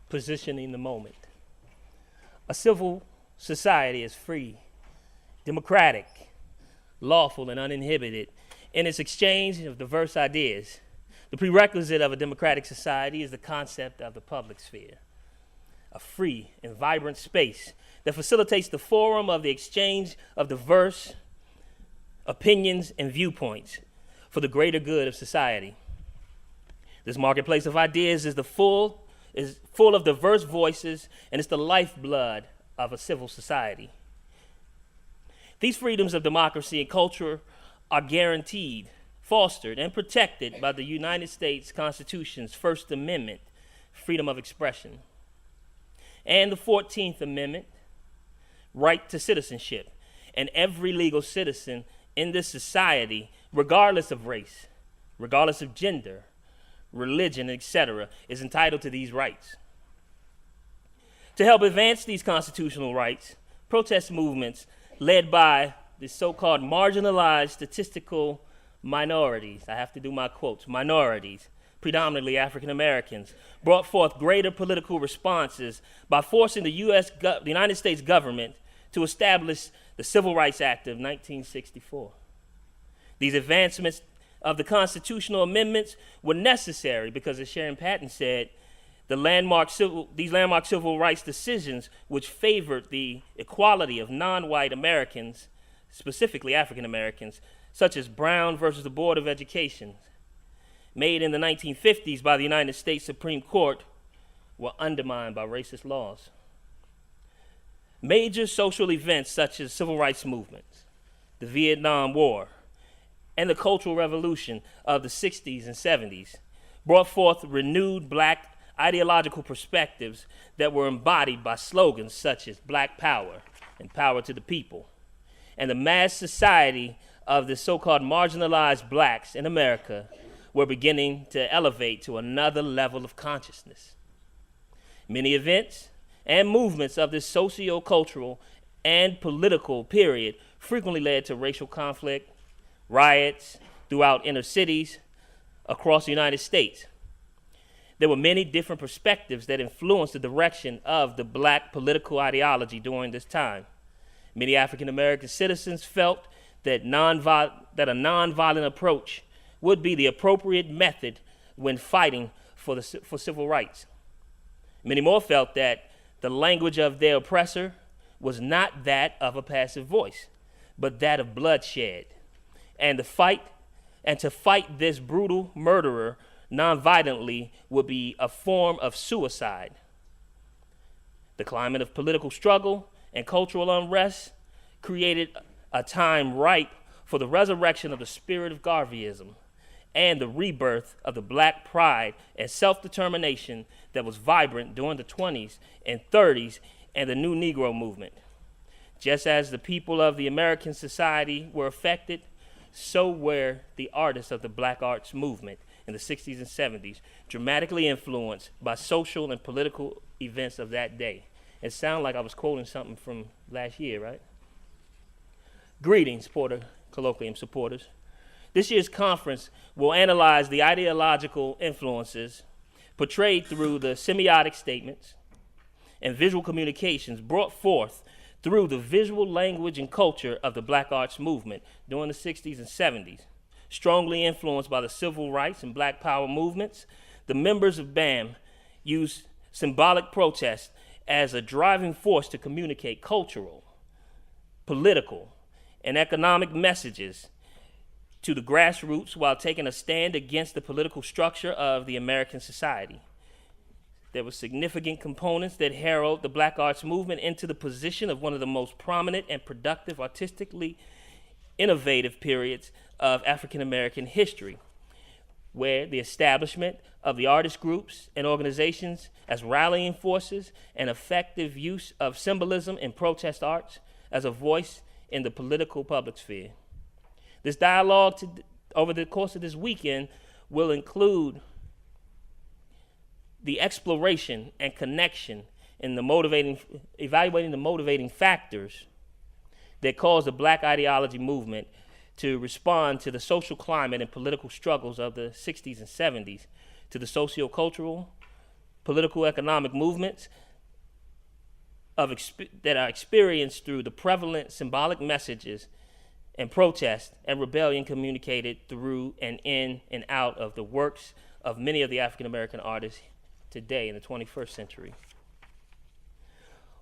positioning the moment. A civil society is free, democratic, lawful, and uninhibited in its exchange of diverse ideas. The prerequisite of a democratic society is the concept of the public sphere, a free and vibrant space that facilitates the forum of the exchange of diverse opinions and viewpoints for the greater good of society. This marketplace of ideas is full of diverse voices, and it's the lifeblood of a civil society. These freedoms of democracy and culture are guaranteed, fostered, and protected by the United States Constitution's First Amendment, freedom of expression, and the 14th Amendment, right to citizenship. And every legal citizen in this society, regardless of race, regardless of gender, religion, etc., is entitled to these rights. To help advance these constitutional rights, protest movements led by the so-called marginalized statistical minorities, I have to do my quotes, minorities, predominantly African Americans, brought forth greater political responses by forcing the United States government to establish the Civil Rights Act of 1964. These advancements of the constitutional amendments were necessary because, as Sharon Patton said, these landmark civil rights decisions, which favored the equality of non-white Americans, specifically African Americans, such as Brown versus the Board of Education, made in the 1950s by the United States Supreme Court, were undermined by racist laws. Major social events such as civil rights movements, the Vietnam War, and the Cultural Revolution of the 60s and 70s brought forth renewed black ideological perspectives that were embodied by slogans such as Black Power and Power to the People. And the mass society of the so-called marginalized blacks in America were beginning to elevate to another level of consciousness. Many events and movements of this socio-cultural and political period frequently led to racial conflict, riots throughout inner cities across the United States. There were many different perspectives that influenced the direction of the black political ideology during this time. Many African American citizens felt that a nonviolent approach would be the appropriate method when fighting for civil rights. Many more felt that the language of their oppressor was not that of a passive voice, but that of bloodshed. And to fight this brutal murderer nonviolently would be a form of suicide. The climate of political struggle and cultural unrest created a time ripe for the resurrection of the spirit of Garveyism and the rebirth of the black pride and self-determination that was vibrant during the 20s and 30s and the New Negro movement. Just as the people of the American society were affected, so were the artists of the black arts movement in the 60s and 70s, dramatically influenced by social and political events of that day. It sounded like I was quoting something from last year, right? Greetings, Colloquium supporters. This year's conference will analyze the ideological influences portrayed through the semiotic statements and visual communications brought forth through the visual language and culture of the black arts movement during the 60s and 70s. Strongly influenced by the civil rights and black power movements, the members of BAM used symbolic protest as a driving force to communicate cultural, political, and economic messages to the grassroots while taking a stand against the political structure of the American society. There were significant components that herald the black arts movement into the position of one of the most prominent and productive, artistically innovative periods of African American history, where the establishment of the artist groups and organizations as rallying forces and effective use of symbolism in protest arts as a voice in the political public sphere. This dialogue over the course of this weekend will include the exploration and connection in evaluating the motivating factors that caused the black ideology movement to respond to the social climate and political struggles of the 60s and 70s, to the sociocultural, political economic movements that are experienced through the prevalent symbolic messages and protest and rebellion communicated through and in and out of the works of many of the African American artists today in the 21st century.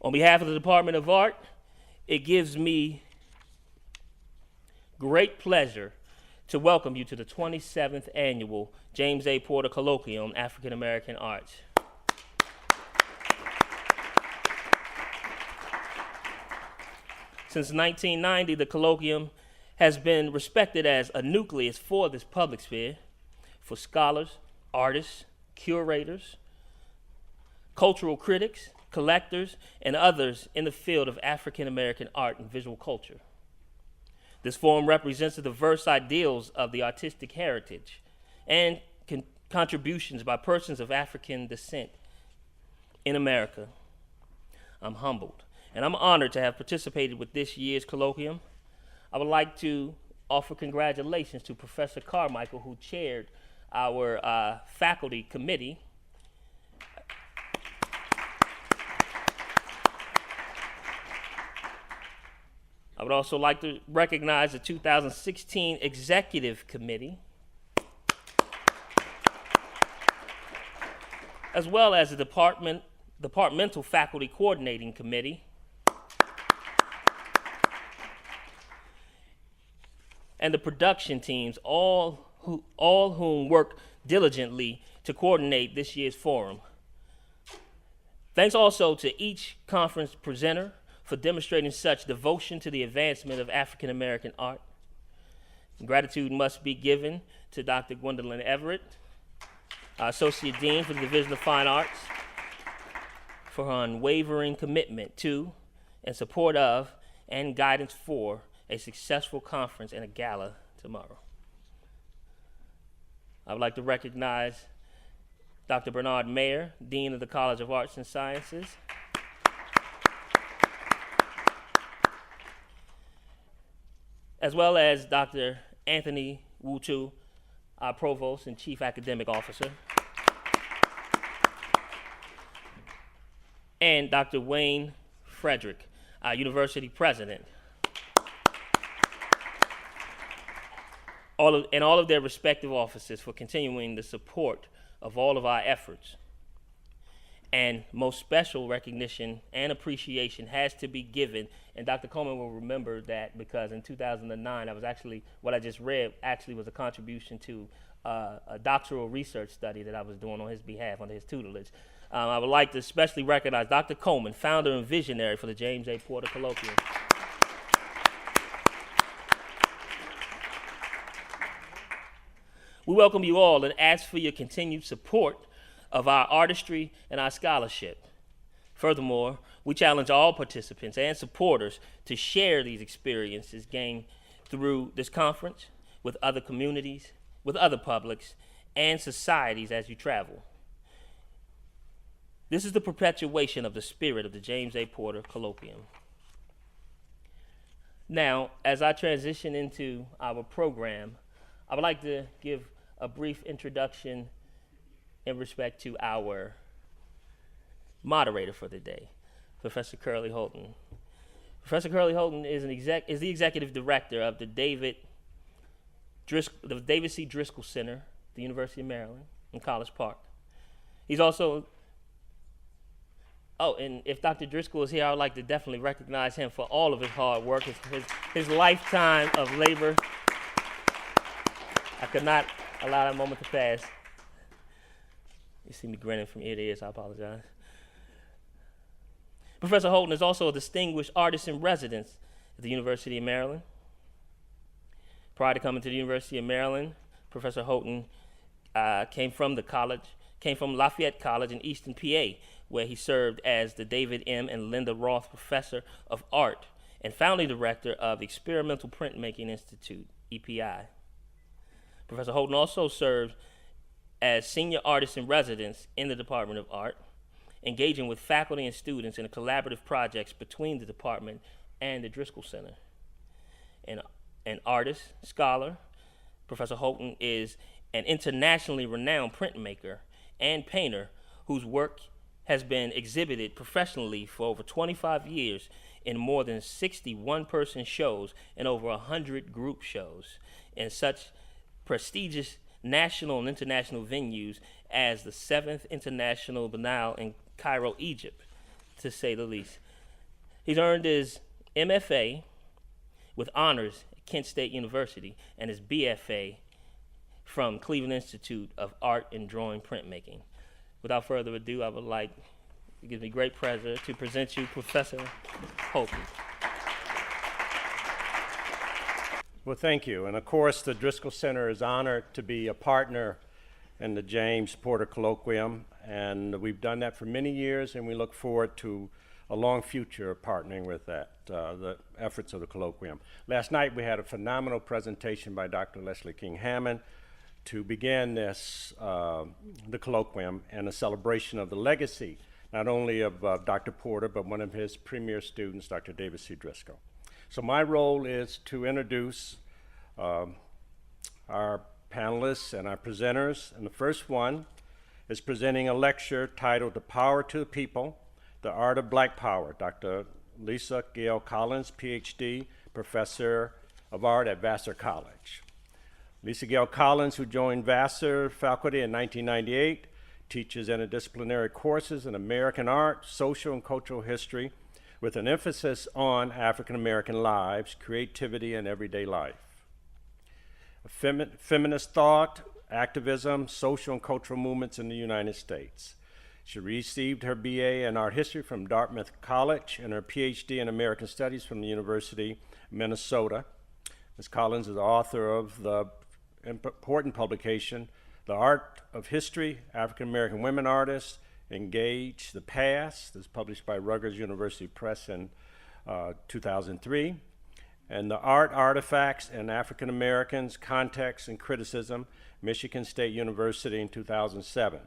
On behalf of the Department of Art, it gives me great pleasure to welcome you to the 27th Annual James A. Porter Colloquium on African American Arts. Since 1990, the Colloquium has been respected as a nucleus for this public sphere, for scholars, artists, curators, cultural critics, collectors, and others in the field of African American art and visual culture. This forum represents the diverse ideals of the artistic heritage and contributions by persons of African descent in America. I'm humbled and I'm honored to have participated with this year's colloquium. I would like to offer congratulations to Professor Carmichael, who chaired our faculty committee. I would also like to recognize the 2016 Executive Committee, as well as the Departmental Faculty Coordinating Committee, and the production teams, all whom worked diligently to coordinate this year's forum. Thanks also to each conference presenter for demonstrating such devotion to the advancement of African American art. Gratitude must be given to Dr. Gwendolyn Everett, our Associate Dean for the Division of Fine Arts, for her unwavering commitment to and support of and guidance for a successful conference and a gala tomorrow. I would like to recognize Dr. Bernard Mayer, Dean of the College of Arts and Sciences, as well as Dr. Anthony Wutu, our Provost and Chief Academic Officer, and Dr. Wayne Frederick, our University President, all of their respective offices for continuing the support of all of our efforts. And most special recognition and appreciation has to be given, and Dr. Coleman will remember that because in 2009, what I just read actually was a contribution to a doctoral research study that I was doing on his behalf, under his tutelage. I would like to especially recognize Dr. Coleman, founder and visionary for the James A. Porter Colloquium. We welcome you all and ask for your continued support of our artistry and our scholarship. Furthermore, we challenge all participants and supporters to share these experiences gained through this conference with other communities, with other publics, and societies as you travel. This is the perpetuation of the spirit of the James A. Porter Colloquium. Now, as I transition into our program, I would like to give a brief introduction in respect to our moderator for the day, Professor Curley Holton. Professor Curley Holton is the executive director of the David C. Driscoll Center at the University of Maryland in College Park. He's also, and if Dr. Driscoll is here, I would like to definitely recognize him for all of his hard work, his lifetime of labor. I could not allow that moment to pass. You see me grinning from ear to ear, so I apologize. Professor Holton is also a distinguished artist in residence at the University of Maryland. Prior to coming to the University of Maryland, Professor Holton came from Lafayette College in Easton, PA, where he served as the David M. and Linda Roth Professor of Art and founding director of the Experimental Printmaking Institute, EPI. Professor Holton also served as senior artist in residence in the Department of Art, engaging with faculty and students in collaborative projects between the department and the Driscoll Center. An artist, scholar, Professor Holton is an internationally renowned printmaker and painter whose work has been exhibited professionally for over 25 years in more than 60 one-person shows and over 100 group shows in such prestigious national and international venues as the 7th International Biennale in Cairo, Egypt, to say the least. He's earned his MFA with honors at Kent State University and his BFA from Cleveland Institute of Art and Drawing Printmaking. Without further ado, I would like, it gives me great pleasure to present you Professor Holcomb. Well, thank you. And of course, the Driscoll Center is honored to be a partner in the James Porter Colloquium. And we've done that for many years, and we look forward to a long future of partnering with that, the efforts of the Colloquium. Last night, we had a phenomenal presentation by Dr. Leslie King Hammond to begin this, the Colloquium, and a celebration of the legacy, not only of Dr. Porter, but one of his premier students, Dr. David C. Driscoll. So my role is to introduce our panelists and our presenters. And the first one is presenting a lecture titled The Power to the People, The Art of Black Power, Dr. Lisa Gail Collins, PhD, Professor of Art at Vassar College. Lisa Gail Collins, who joined Vassar faculty in 1998, teaches interdisciplinary courses in American art, social and cultural history, with an emphasis on African American lives, creativity, and everyday life. Feminist thought, activism, social and cultural movements in the United States. She received her BA in art history from Dartmouth College and her PhD in American Studies from the University of Minnesota. Ms. Collins is the author of the important publication, The Art of History, African American Women Artists, Engage the Past. This is published by Rutgers University Press in 2003. And The Art, Artifacts, and African Americans, Context and Criticism, Michigan State University in 2007.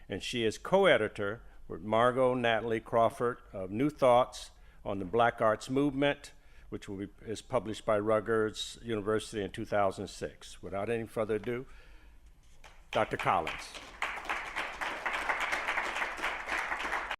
And she is co-editor with Margot Natalie Crawford of New Thoughts on the Black Arts Movement, which is published by Rutgers University in 2006. Without any further ado, Dr. Collins.